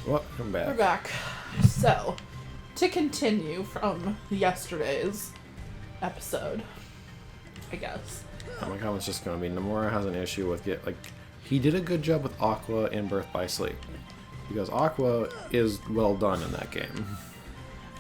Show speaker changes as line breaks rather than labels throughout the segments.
Welcome back.
We're back. So, to continue from yesterday's episode, I guess.
My comment's just going to be Nomura has an issue with he did a good job with Aqua in Birth by Sleep. Because Aqua is well done in that game.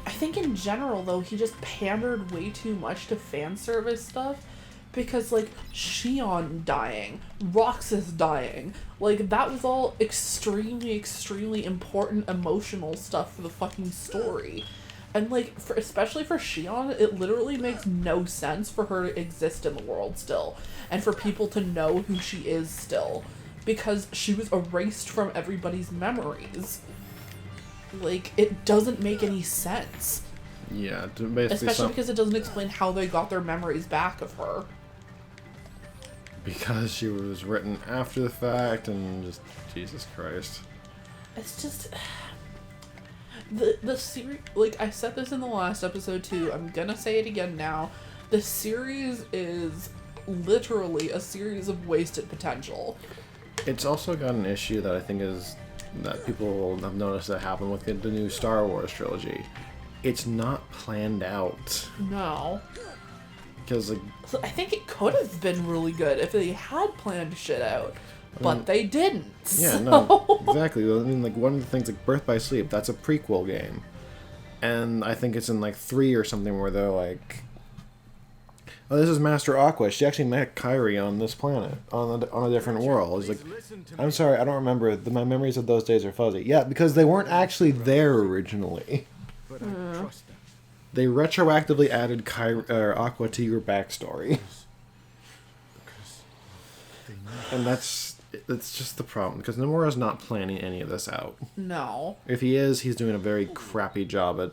I think in general, though, he just pandered way too much to fan service stuff. Because, like, Shion dying, Roxas dying, like, that was all extremely, extremely important emotional stuff for the fucking story. And, like, especially for Shion, it literally makes no sense for her to exist in the world still. And for people to know who she is still. Because she was erased from everybody's memories. Like, it doesn't make any sense.
Yeah, basically
especially because it doesn't explain how they got their memories back of her.
Because she was written after the fact, and just Jesus Christ.
It's just the series. Like I said this in the last episode too. I'm gonna say it again now. The series is literally a series of wasted potential.
It's also got an issue that I think is that people have noticed that happened with the new Star Wars trilogy. It's not planned out.
No.
Because
So I think it could have been really good if they had planned shit out, but they didn't.
Yeah, no, exactly. I mean, like, one of the things, like, Birth by Sleep, that's a prequel game. And I think it's in, like, 3 or something where they're like, oh, this is Master Aqua. She actually met Kairi on this planet, on a different world. It's like, I'm sorry, I don't remember. My memories of those days are fuzzy. Yeah, because they weren't actually there originally.
But I trust them.
They retroactively added Aqua to your backstory. And that's just the problem, because Nomura's not planning any of this out.
No.
If he is, he's doing a very crappy job at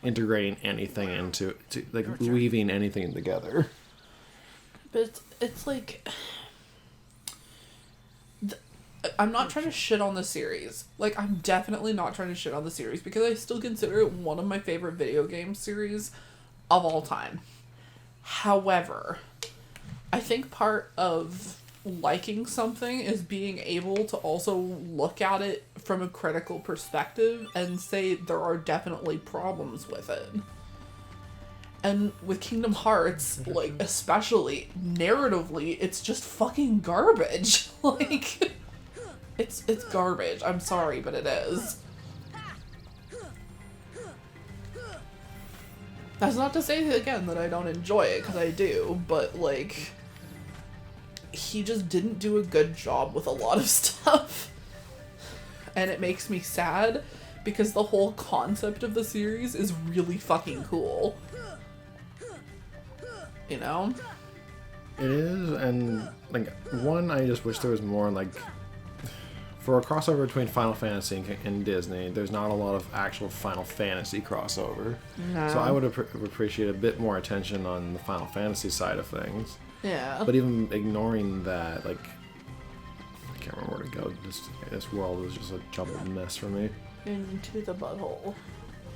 integrating anything into, weaving anything together.
But it's like... I'm not trying to shit on the series. Like, I'm definitely not trying to shit on the series, because I still consider it one of my favorite video game series of all time. However, I think part of liking something is being able to also look at it from a critical perspective and say there are definitely problems with it. And with Kingdom Hearts, like, especially narratively, it's just fucking garbage. Like, it's garbage. I'm sorry, but it is. That's not to say, again, that I don't enjoy it, because I do, but, like, he just didn't do a good job with a lot of stuff. And it makes me sad, because the whole concept of the series is really fucking cool. You know?
It is, and, like, one, I just wish there was more, like, for a crossover between Final Fantasy and Disney, there's not a lot of actual Final Fantasy crossover.
No.
So I would appreciate a bit more attention on the Final Fantasy side of things.
Yeah.
But even ignoring that, like, I can't remember where to go. This world is just a jumbled mess for me.
Into the butthole.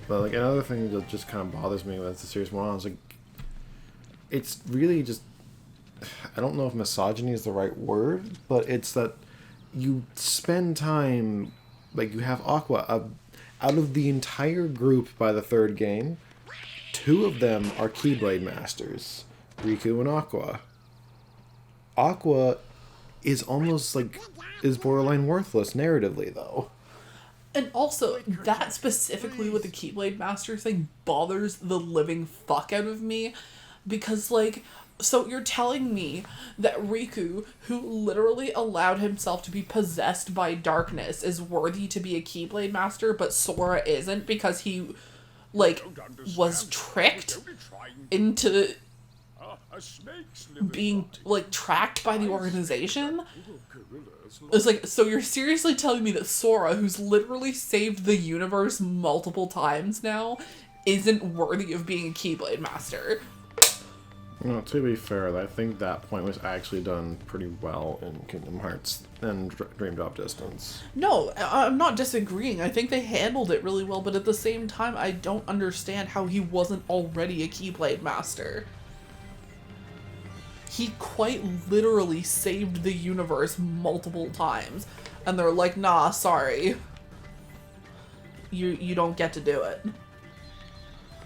But, like, another thing that just kind of bothers me with the series one is, like, it's really just, I don't know if misogyny is the right word, but it's that you spend time, like, you have Aqua, out of the entire group by the third game, 2 of them are Keyblade Masters, Riku and Aqua. Aqua is almost, like, is borderline worthless narratively, though.
And also, that specifically with the Keyblade Master thing bothers the living fuck out of me, because, like, so you're telling me that Riku, who literally allowed himself to be possessed by darkness, is worthy to be a Keyblade Master, but Sora isn't because he, like, was tricked into being, like, tracked by the organization? It's like, so you're seriously telling me that Sora, who's literally saved the universe multiple times now, isn't worthy of being a Keyblade Master?
Well, to be fair, I think that point was actually done pretty well in Kingdom Hearts and Dream Drop Distance.
No, I'm not disagreeing. I think they handled it really well, but at the same time, I don't understand how he wasn't already a Keyblade Master. He quite literally saved the universe multiple times, and they're like, nah, sorry. you don't get to do it.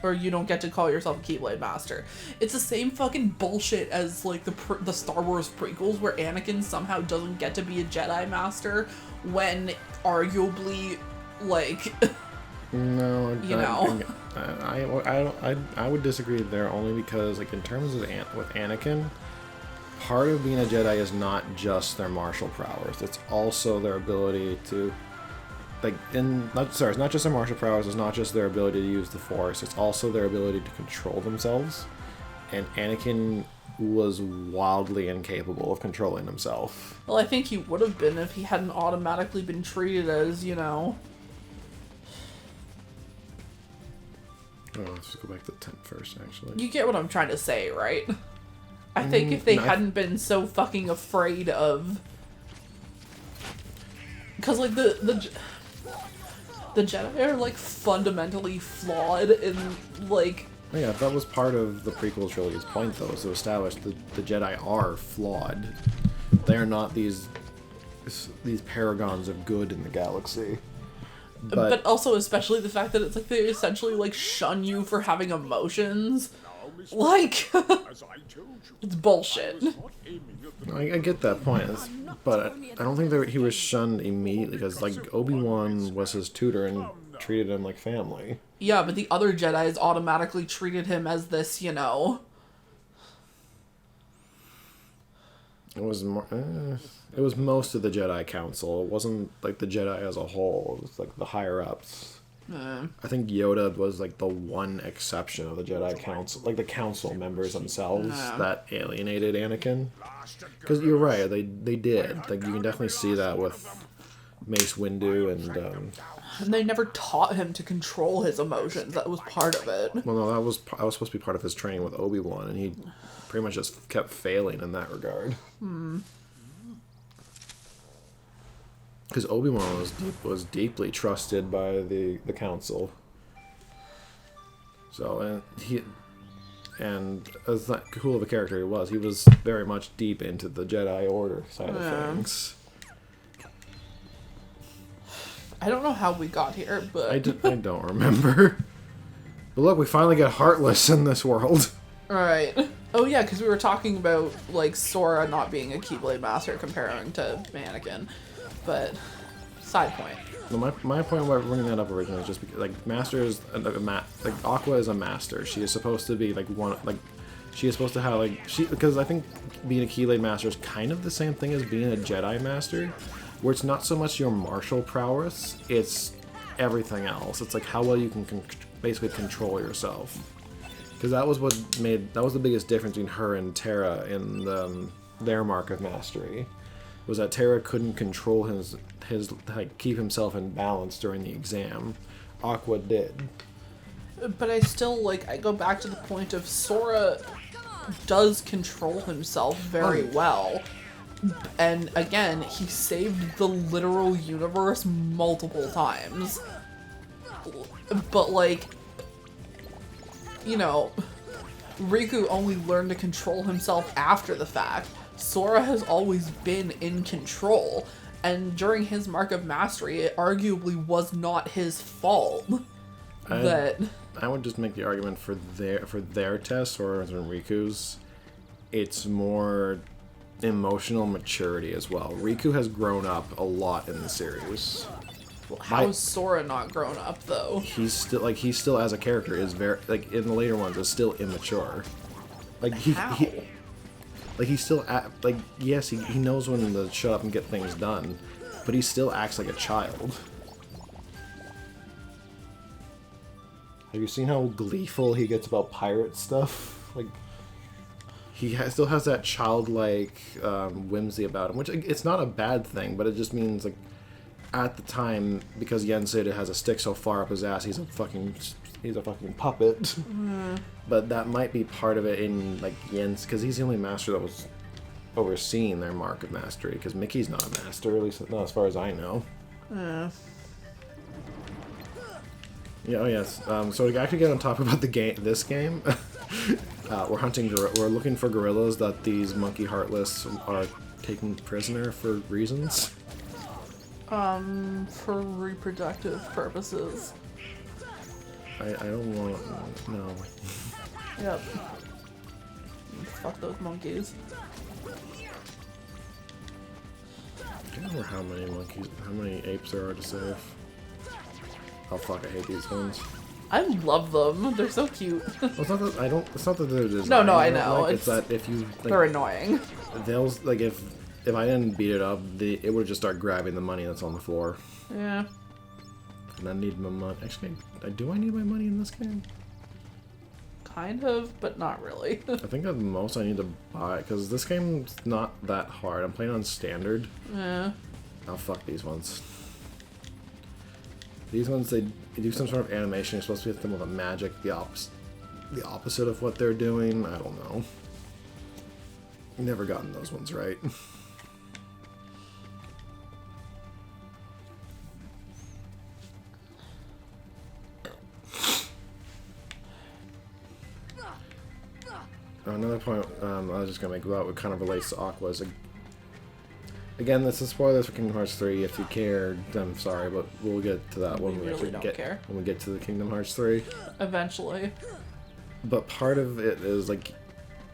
Or you don't get to call yourself a Keyblade Master. It's the same fucking bullshit as, like, the Star Wars prequels, where Anakin somehow doesn't get to be a Jedi Master when arguably, like,
No,
you know.
I would disagree there only because, like, in terms of with Anakin, part of being a Jedi is not just their martial prowess. It's also their ability to, like, it's not just their martial prowess. It's not just their ability to use the Force. It's also their ability to control themselves. And Anakin was wildly incapable of controlling himself.
Well, I think he would have been if he hadn't automatically been treated as, you know.
Oh, let's just go back to the tent first, actually.
You get what I'm trying to say, right? I think if they hadn't been so fucking afraid of... Because, like, the Jedi are, like, fundamentally flawed in, like...
Yeah, that was part of the prequel trilogy's point, though, is to establish that the Jedi are flawed. They are not these paragons of good in the galaxy.
But also, especially the fact that it's like they essentially, like, shun you for having emotions. Like, it's bullshit.
I get that point, but I don't think that he was shunned immediately, because, like, Obi-Wan was his tutor and treated him like family.
Yeah, but the other Jedis automatically treated him as this, you know...
It was more... it was most of the Jedi Council. It wasn't, like, the Jedi as a whole. It was, like, the higher-ups. I think Yoda was, like, the one exception of the Jedi Council. Like, the Council members themselves that alienated Anakin. Because you're right, they did. Like, you can definitely see that with Mace Windu and
they never taught him to control his emotions. That was part of it.
well, no, that was supposed to be part of his training with Obi-Wan, and he pretty much just kept failing in that regard. Because Obi-Wan was deeply trusted by the Council. So, and as cool of a character he was very much deep into the Jedi Order side of things.
I don't know how we got here, but...
I don't remember. But look, we finally get Heartless in this world.
Right. Oh yeah, because we were talking about, like, Sora not being a Keyblade Master comparing to Anakin. But, side point.
Well, my point about bringing that up originally is just because, like, Master is like, Aqua is a Master. She is supposed to be, like, she is supposed to have, like, because I think being a Keyblade Master is kind of the same thing as being a Jedi Master, where it's not so much your martial prowess, it's everything else. It's like how well you can basically control yourself. Because that was the biggest difference between her and Terra in their mark of mastery, was that Terra couldn't control his like, keep himself in balance during the exam. Aqua did.
But I still, like, I go back to the point of Sora does control himself very well. And again, he saved the literal universe multiple times. But, like, you know, Riku only learned to control himself after the fact. Sora has always been in control, and during his Mark of Mastery, it arguably was not his fault.
I would just make the argument for their test, or than Riku's, it's more emotional maturity as well. Riku has grown up a lot in the series.
How is Sora not grown up, though?
He's still as a character is very, like, in the later ones, is still immature. Like, he's still like, yes, he knows when to shut up and get things done, but he still acts like a child. Have you seen how gleeful he gets about pirate stuff? Like, he still has that childlike whimsy about him, which, it's not a bad thing, but it just means, like, at the time, because Yensid has a stick so far up his ass, he's a fucking puppet. But that might be part of it in, like, Yen's, because he's the only master that was overseeing their Mark of Mastery, because Mickey's not a master, at least not as far as I know. Yeah, oh yes. So to actually get on top about this game, we're looking for gorillas that these monkey heartless are taking prisoner for reasons.
For reproductive purposes.
I don't want... No.
Yep. Fuck those monkeys.
I can't remember how many apes there are to save. Oh fuck, I hate these ones.
I love them. They're so cute.
Well, it's not that it's not that they're designed.
No, I know.
Like, it's that if you... Like,
they're annoying.
they'll... Like, if I didn't beat it up, it would just start grabbing the money that's on the floor.
Yeah.
And I need my money. Actually, do I need my money in this game?
Kind of, but not really.
I think at the most I need to buy it, because this game's not that hard. I'm playing on standard.
Yeah.
Oh, fuck these ones. These ones, they do some sort of animation. You're supposed to hit them with a magic, the opposite of what they're doing. I don't know. Never gotten those ones right. Another point I was just going to make about what kind of relates to Aqua's. Again, this is spoilers for Kingdom Hearts 3. If you care, I'm sorry, but we'll get to that when we
really
actually
don't care.
When we get to the Kingdom Hearts 3.
Eventually.
But part of it is like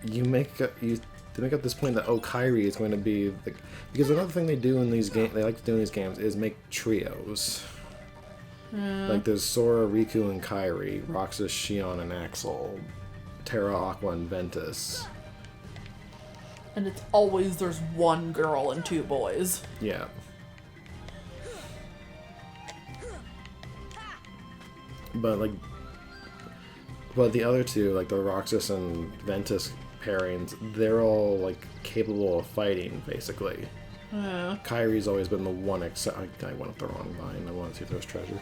they make up this point that Kairi is going to be like, because another thing they do in these games, they like to do in these games, is make trios. Like there's Sora, Riku, and Kairi, Roxas, Shion, and Axel, Terra, Aqua, and Ventus.
And it's always there's one girl and two boys.
Yeah. But the other two, like the Roxas and Ventus pairings, they're all like capable of fighting, basically.
Yeah.
Kairi's always been the one except I went up the wrong line. I want to see if there's treasure.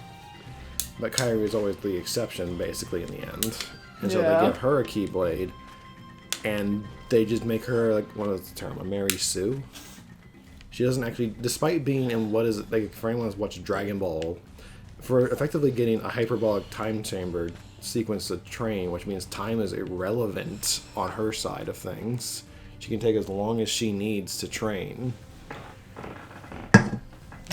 But Kairi's always the exception, basically, in the end. And so they give her a Keyblade, and they just make her, like, what is the term, a Mary Sue? She doesn't actually, despite being in what is, like, for anyone who's watched Dragon Ball, for effectively getting a hyperbolic time chamber sequence to train, which means time is irrelevant on her side of things. She can take as long as she needs to train.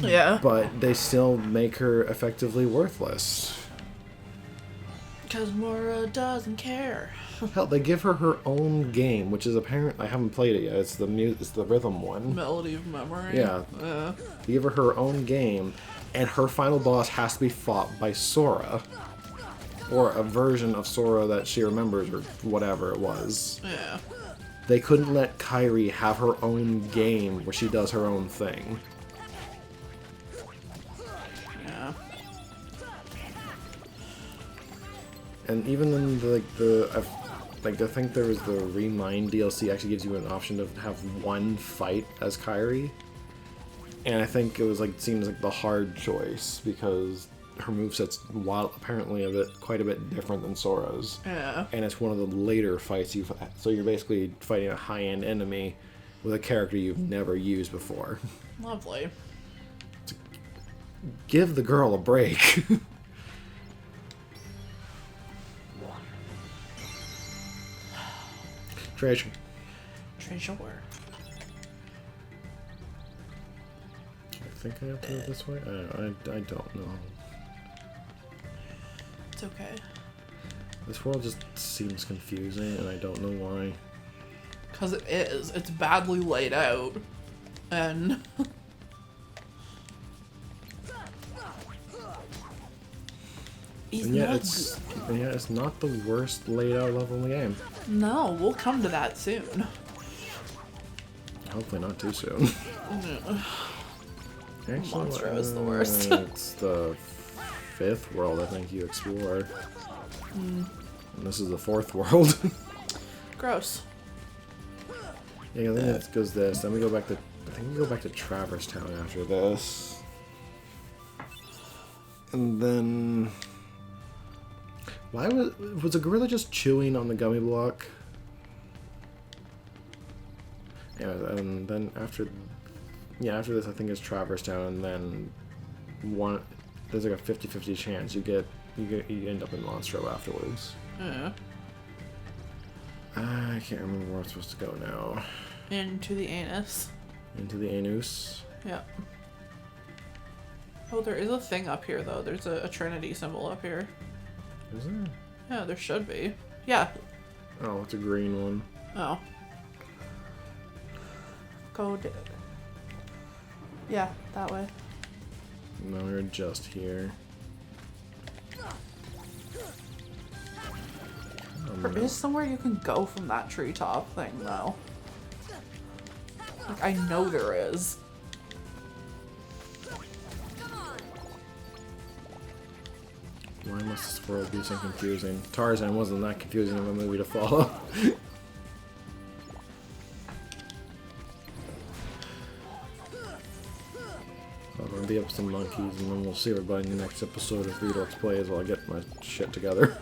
Yeah.
But they still make her effectively worthless.
Because Mora doesn't care.
Hell, they give her her own game, which is apparent. I haven't played it yet. It's the rhythm one.
Melody of Memory.
Yeah. They give her own game, and her final boss has to be fought by Sora, or a version of Sora that she remembers, or whatever it was.
Yeah.
They couldn't let Kairi have her own game where she does her own thing.
Yeah.
And even in I think there was the Remind DLC actually gives you an option to have one fight as Kairi, and I think it was seems like the hard choice because her moveset's apparently quite a bit different than Sora's.
Yeah.
And it's one of the later fights so you're basically fighting a high-end enemy with a character you've never used before.
Lovely.
Give the girl a break. Treasure.
Treasure.
I think I have to go this way. I don't know.
It's okay.
This world just seems confusing, and I don't know why.
Because it is. It's badly laid out. And...
And yet it's not the worst laid out level in the game.
No, we'll come to that soon.
Hopefully not too soon. Actually,
Monstro is the worst.
It's the 5th world I think you explore. And this is the 4th world.
Gross.
Yeah, I think it goes this. Then we go back to... I think we go back to Traverse Town after this. And then... Why was a gorilla just chewing on the gummy block? Yeah, and then after this I think it's Traverse Town, and then there's like a 50-50 chance you end up in Monstro afterwards.
Yeah.
I can't remember where I'm supposed to go now.
Into the anus.
Into the anus.
Yeah. Oh, there is a thing up here, though. There's a Trinity symbol up here.
Is there?
Yeah, there should be. Yeah.
Oh, it's a green one.
Oh. Go. Yeah, that way.
No, we're just here.
There is somewhere you can go from that treetop thing, though. Like, I know there is.
Why must this world be so confusing? Tarzan wasn't that confusing of a movie to follow. I'm gonna be up some monkeys, and then we'll see everybody in the next episode of Dorks Plays while I get my shit together.